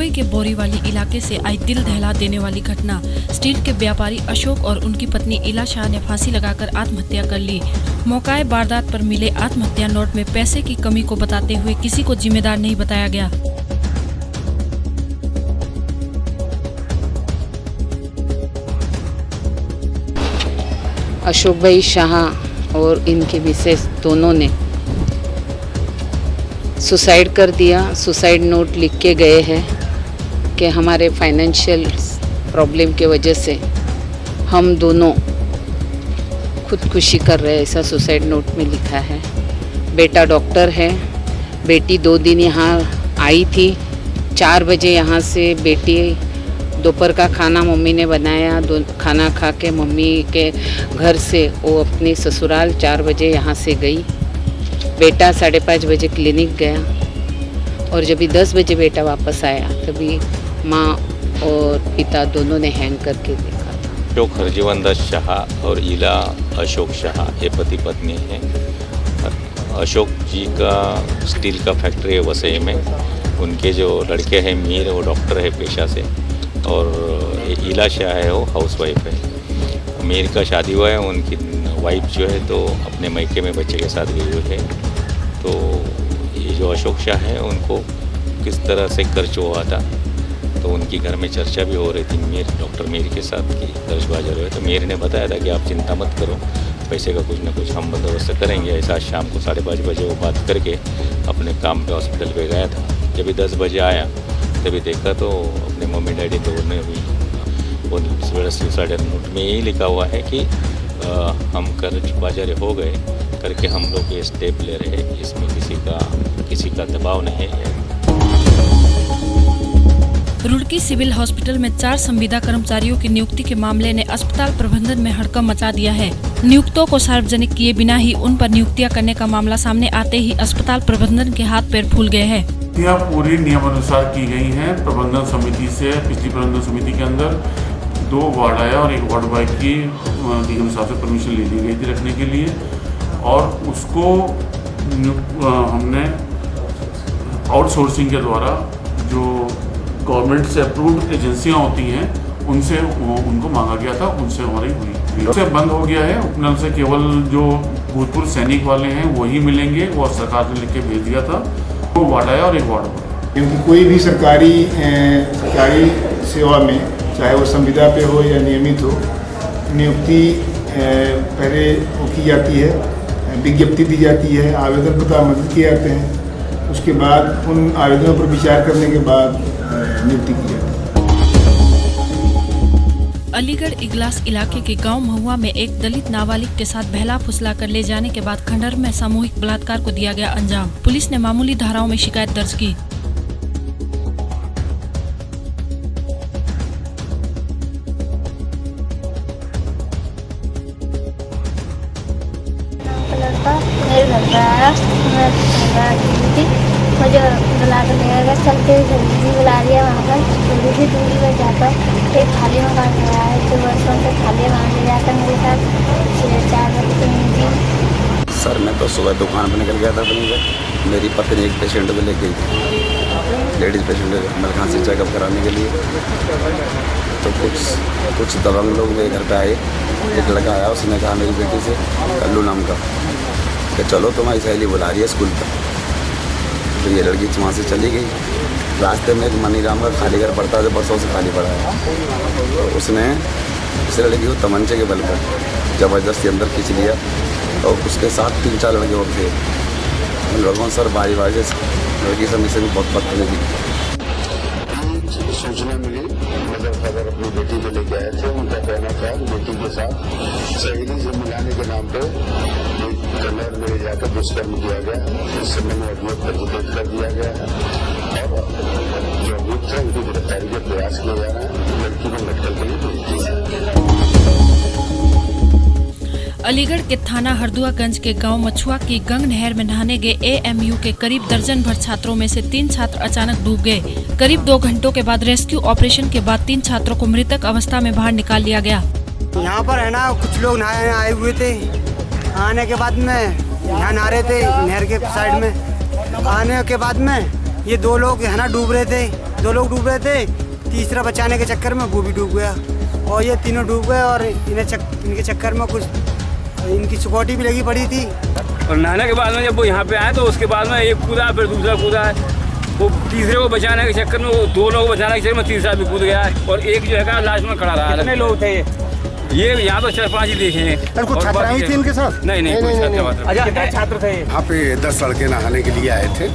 मुंबई के बोरीवली इलाके से आई दिल दहला देने वाली घटना। स्टील के व्यापारी अशोक और उनकी पत्नी इला शाह ने फांसी लगाकर आत्महत्या कर ली। मौकाए वारदात पर मिले आत्महत्या नोट में पैसे की कमी को बताते हुए किसी को जिम्मेदार नहीं बताया गया। अशोक भाई शाह और इनके मिसेस दोनों ने सुसाइड कर दिया। सुसाइड नोट लिख के गए हैं कि हमारे फाइनेंशियल प्रॉब्लम के वजह से हम दोनों खुदकुशी कर रहे हैं, ऐसा सुसाइड नोट में लिखा है। बेटा डॉक्टर है, बेटी 2 दिन यहाँ आई थी। 4 बजे यहाँ से बेटी दोपहर का खाना मम्मी ने बनाया। खाना खा के मम्मी के घर से वो अपनी ससुराल 4 बजे यहाँ से गई। बेटा 5:30 बजे क्लिनिक गया और जब 10 बजे बेटा वापस आया तभी माँ और पिता दोनों ने हैंग करके देखा था। अशोक हरजीवन दास शाह और इला अशोक शाह ये पति पत्नी हैं। अशोक जी का स्टील का फैक्ट्री है वसई में। उनके जो लड़के हैं मीर, वो डॉक्टर है पेशा से, और इला शाह है वो हाउसवाइफ है। मीर का शादी हुआ है, उनकी वाइफ जो है तो अपने मायके में बच्चे के साथ गई हुई है। तो ये जो अशोक शाह है उनको किस तरह से खर्च हुआ था तो उनकी घर में चर्चा भी हो रही थी डॉक्टर मीर के साथ की खर्चबाज हो रहे। तो मीर ने बताया था कि आप चिंता मत करो, पैसे का कुछ ना कुछ हम बंदोबस्त करेंगे। ऐसा शाम को 5:30 बजे वो बात करके अपने काम पे हॉस्पिटल पे गया था। जब 10 बजे आया तभी देखा तो अपने मम्मी डैडी दोनों हुई। वो सुसाइड नोट में यही लिखा हुआ है कि हम कर्ज बाजारी हो गए करके हम लोग ये स्टेप ले रहे हैं, इसमें किसी का दबाव नहीं है। रुड़की सिविल हॉस्पिटल में 4 संविदा कर्मचारियों की नियुक्ति के मामले ने अस्पताल प्रबंधन में हड़कंप मचा दिया है। नियुक्तों को सार्वजनिक किए बिना ही उन पर नियुक्तियां करने का मामला सामने आते ही अस्पताल प्रबंधन के हाथ पैर फूल गए हैं। यह पूरी नियमानुसार की गई है। प्रबंधन समिति से पिछली प्रबंधन समिति के अंदर 2 वार्ड आया और 1 वार्ड बॉय की निगम साहब से परमिशन ले ली गई थी रखने के लिए, और उसको हमने आउटसोर्सिंग के द्वारा जो गवर्नमेंट से अप्रूव्ड एजेंसियां होती हैं उनसे उनको मांगा गया था, उनसे हमारी हुई। उससे बंद हो गया है। उपनल से केवल जो भूतपूर्व सैनिक वाले हैं वही मिलेंगे, वो सरकार ने लिख के भेज दिया था। 2 वार्ड आया और 1 वार्ड बॉय। क्योंकि कोई भी सरकारी सेवा में, चाहे वो संविदा पे हो या नियमित हो, नियुक्ति पहले वो की जाती है, विज्ञप्ति दी जाती है, आवेदन पत्र आमंत्रित किए जाते हैं। उसके बाद उन आवेदनों पर विचार करने के बाद नियुक्ति की जाती है। अलीगढ़ इगलास इलाके के गांव महुआ में एक दलित नाबालिग के साथ बहला फुसला कर ले जाने के बाद खंडहर में सामूहिक बलात्कार को दिया गया अंजाम। पुलिस ने मामूली धाराओं में शिकायत दर्ज की। मेरे घर पर आया, मुझे बुला कर ले गया। चलते जल्दी बुला लिया। वहाँ पर थोड़ी सी दूरी पर जाकर एक थाली मंगा के आया है। जो वर्षों से थाली मांग जाकर मेरे साथ 4 बजे थी। सर मैं तो सुबह दुकान पर निकल गया था अपनी से। मेरी पत्नी एक पेशेंट को ले गई थी, लेडीज़ पेशेंट अमेरिका से चेकअप कराने के लिए। तो कुछ दबंग लोग मेरे घर पे आए। एक लड़का आया, उसने कहा मेरी बेटी से, कल्लू नाम का, कि चलो तुम्हारी सहेली बुला रही है स्कूल पर। तो ये लड़की वहाँ से चली गई। रास्ते में एक मनीराम का खाली घर पड़ता है जो बरसों से खाली पड़ा है। तो उसने उस लड़की को तमंचे के बल पर ज़बरदस्ती अंदर खींच लिया और उसके साथ 3-4 लड़के और थे। उन लोगों सर बारी से लड़की से मिसे बहुत बदतमीजी की। सूचना मिली, मदर फादर अपनी बेटी को लेके आए थे। उनका कहना था बेटी के साथ सहेली से मिलाने के नाम पे कन्नौज में जाकर दुष्कर्म किया गया। इस समय में अभियोग पंजीकृत कर दिया गया है और जो अभियुक्त है उनकी गिरफ्तारी के प्रयास किए जा रहे हैं। लड़की को मेडिकल के लिए भेज दिया है। अलीगढ़ के थाना हरदुआगंज के गांव मछुआ की गंग नहर में नहाने गए एएमयू के करीब दर्जन भर छात्रों में से 3 छात्र अचानक डूब गए। करीब 2 घंटों के बाद रेस्क्यू ऑपरेशन के बाद 3 छात्रों को मृतक अवस्था में बाहर निकाल लिया गया। यहाँ पर है ना, कुछ लोग नहाने आए हुए थे। आने के बाद में यहाँ नहा रहे थे नहर के साइड में। आने के बाद में ये 2 लोग है ना डूब रहे थे। 2 लोग डूब रहे थे, तीसरा बचाने के चक्कर में वो भी डूब गया और ये तीनों डूब गए और इनके चक्कर में कुछ इनकी सिक्योरिटी भी लगी पड़ी थी। और नहाने के बाद में जब वो यहाँ पे आए तो उसके बाद में एक कूदा, फिर दूसरा कूदा है, वो तीसरे को बचाने के चक्कर में, वो 2 लोगों को बचाने के चक्कर में तीसरा भी कूद गया है और एक जो है लास्ट में खड़ा रहा। कितने लोग थे ये यहाँ तो 4-5 ही देखे हैं। कुछ छात्राएं थी इनके साथ? नहीं, कितने छात्र थे? यहाँ पे 10 लड़के नहाने के लिए आए थे।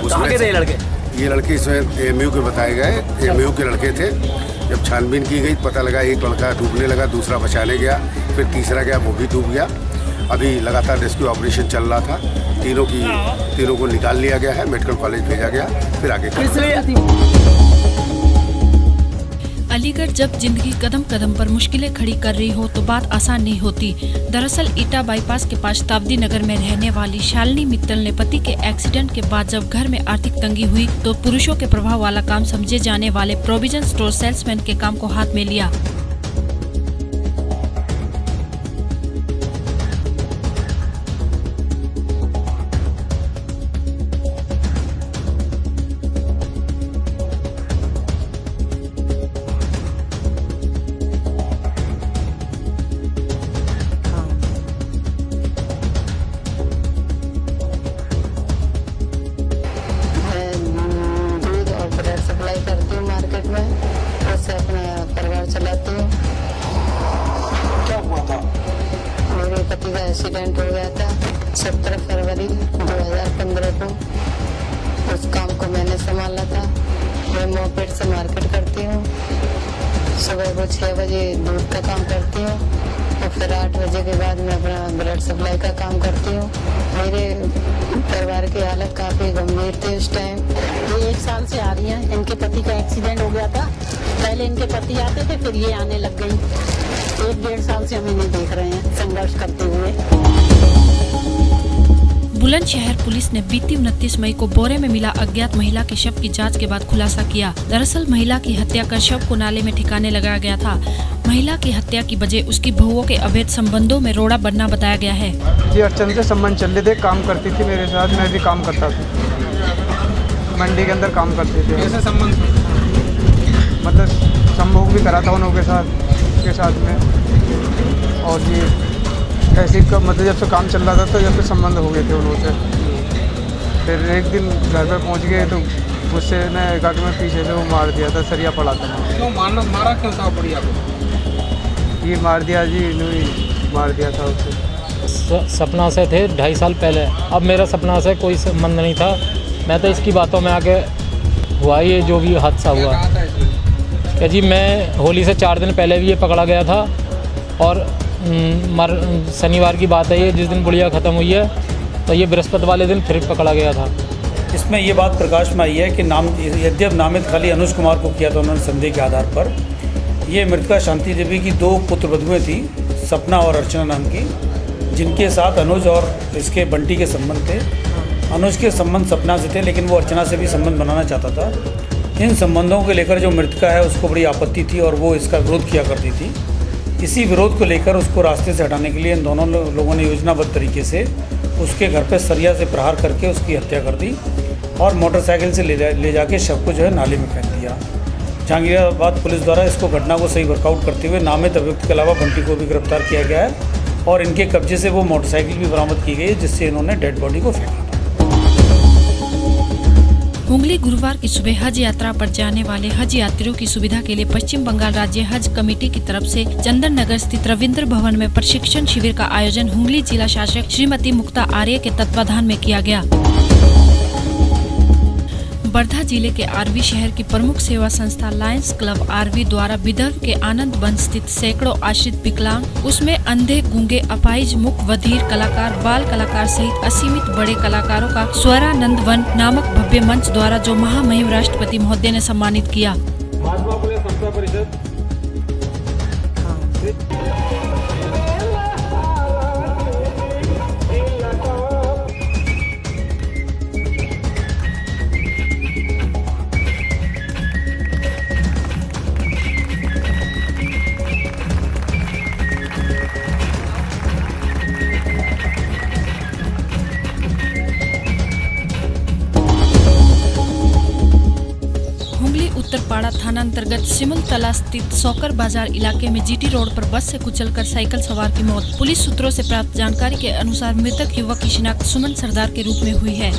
उसमें थे लड़के? ये लड़के इसमें एमयू के बताए गए, एमयू के लड़के थे। जब छानबीन की गई पता लगा एक लड़का डूबने लगा, दूसरा बचाने गया, फिर तीसरा गया, वो भी डूब गया। अभी लगातार रेस्क्यू ऑपरेशन चल रहा था। तीनों को निकाल लिया गया है, मेडिकल कॉलेज भेजा गया, फिर आगे अलीगढ़ जब जिंदगी कदम कदम पर मुश्किलें खड़ी कर रही हो तो बात आसान नहीं होती। दरअसल ईटा बाईपास के पास शताब्दी नगर में रहने वाली शालिनी मित्तल ने पति के एक्सीडेंट के बाद जब घर में आर्थिक तंगी हुई तो पुरुषों के प्रभाव वाला काम समझे जाने वाले प्रोविजन स्टोर सेल्समैन के काम को हाथ में लिया। करती हूँ मार्केट में, उससे अपना परिवार चलाती हूँ। क्या हुआ था? मेरे पति का एक्सीडेंट हो गया था 17 फरवरी 2015 को। उस काम को मैंने संभाला था। मैं मोपेड से मार्केट करती हूँ। सुबह को 6 बजे दूध का काम करती हूँ और फिर 8 बजे के बाद मैं अपना ब्लड सप्लाई का काम करती हूँ। मेरे परिवार की हालत काफ़ी गंभीर थी उस टाइम। ये 1 साल से आ रही हैं। इनके पति का एक्सीडेंट हो गया था, पहले इनके पति आते थे, फिर ये आने लग गई। 1-1.5 साल से हम इन्हें देख रहे हैं संघर्ष करते हुए। बुलंदशहर पुलिस ने बीती 29 मई को बोरे में मिला अज्ञात महिला के शव की जांच के बाद खुलासा किया। दरअसल महिला की हत्या कर शव को नाले में ठिकाने लगाया गया था। महिला की हत्या की वजह उसकी बहुओं के अवैध संबंधों में रोड़ा बनना बताया गया है। जी अर्चन से संबंध चल रहे थे, काम करती थी मेरे साथ, मैं भी काम करता था, मंडी के अंदर काम करते थे। कैसे संबंध? मतलब संभोग भी करा था उन लोगों के साथ में। और ये ऐसे मतलब जब से काम चल रहा था तो जब से संबंध हो गए थे उन लोगों से। फिर एक दिन घर पर पहुंच गए तो मुझसे ने कहा कि मैं पीछे से वो मार दिया था, सरिया पड़ा था। क्यों मारा क्यों था बढ़िया को? ये मार दिया जी, इन्होंने मार दिया था उससे। सपना से थे 2.5 साल पहले। अब मेरा सपना से कोई संबंध नहीं था। मैं तो इसकी बातों में आके हुआ ये जो भी हादसा हुआ क्या जी। मैं होली से 4 दिन पहले भी ये पकड़ा गया था और शनिवार की बात है ये, जिस दिन गुड़िया ख़त्म हुई है तो ये बृहस्पति वाले दिन फिर पकड़ा गया था। इसमें ये बात प्रकाश में आई है कि यद्यप नामित खाली अनुज कुमार को किया था उन्होंने संदेह के आधार पर। ये मृतका शांति देवी की 2 पुत्र वधुएँ थी, सपना और अर्चना नाम की, जिनके साथ अनुज और इसके बंटी के संबंध थे। अनुज के संबंध सपना से थे लेकिन वो अर्चना से भी संबंध बनाना चाहता था। इन संबंधों को लेकर जो मृतका है उसको बड़ी आपत्ति थी और वो इसका विरोध किया करती थी। इसी विरोध को लेकर उसको रास्ते से हटाने के लिए इन दोनों लोगों ने योजनाबद्ध तरीके से उसके घर पर सरिया से प्रहार करके उसकी हत्या कर दी और मोटरसाइकिल से ले जाके शव को जो है नाले में फेंक दिया। जहांगीराबाद पुलिस द्वारा इसको घटना को सही वर्कआउट करते हुए नामित अभियुक्त के अलावा बंटी को भी गिरफ्तार किया गया है और इनके कब्जे से वो मोटरसाइकिल भी बरामद की गई है जिससे इन्होंने डेड बॉडी को फेंका। हुगली गुरुवार की सुबह हज यात्रा पर जाने वाले हज यात्रियों की सुविधा के लिए पश्चिम बंगाल राज्य हज कमेटी की तरफ से चंदन नगर स्थित रविंद्र भवन में प्रशिक्षण शिविर का आयोजन हुगली जिला शासक श्रीमती मुक्ता आर्य के तत्वाधान में किया गया। वर्धा जिले के आरवी शहर की प्रमुख सेवा संस्था लायंस क्लब आरवी द्वारा विदर्भ के आनंद वन स्थित सैकड़ों आश्रित विकलांग, उसमें अंधे, गूंगे, अपाहिज, मूक, बधिर कलाकार, बाल कलाकार सहित असीमित बड़े कलाकारों का स्वरानंद वन नामक भव्य मंच द्वारा जो महामहिम राष्ट्रपति महोदय ने सम्मानित किया। महात्मा फुले समता परिषद बाड़ा थाना अंतर्गत सिमुल तला स्थित सौकर बाजार इलाके में जीटी रोड पर बस से कुचलकर साइकिल सवार की मौत। पुलिस सूत्रों से प्राप्त जानकारी के अनुसार मृतक युवक की शिनाख्त सुमन सरदार के रूप में हुई है।